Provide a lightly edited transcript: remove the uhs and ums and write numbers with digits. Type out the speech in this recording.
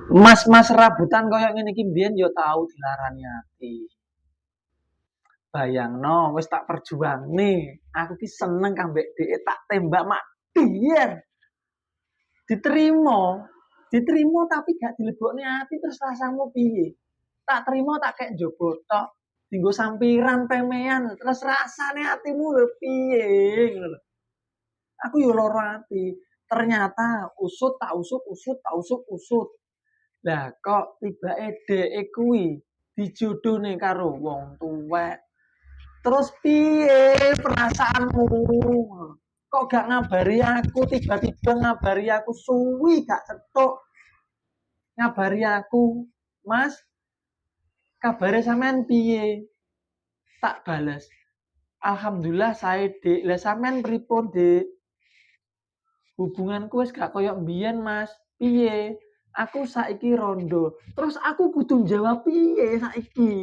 Mas-mas rabutan koyo ngene iki mbiyen yo tau dilarani ati. Bayangno wis tak perjuangne, aku ki seneng kambek dhek tak tembak mak dier. Diterima, diterima tapi gak dilebokne ati terus rasamu piye? Tak terima tak kek njaba tok, dienggo sampiran pemean terus rasane atimu lho piye ngono. Aku yo lara ati. Ternyata usut tak usut, usut tak usut, usut. Lah kok tibake dheke kuwi dijodohne karo wong tuwek. Terus piye perasaanmu? Kok gak ngabari aku, tiba-tiba ngabari aku suwi gak cethuk. Ngabari aku, "Mas, kabare sampean piye?" Tak bales, "Alhamdulillah sae, Dik. Lah sampean pripun, Dik?" "Hubunganku wis gak koyo mbiyen, Mas." "Piye?" "Aku saiki rondo." Terus aku kudu jawab piye saiki?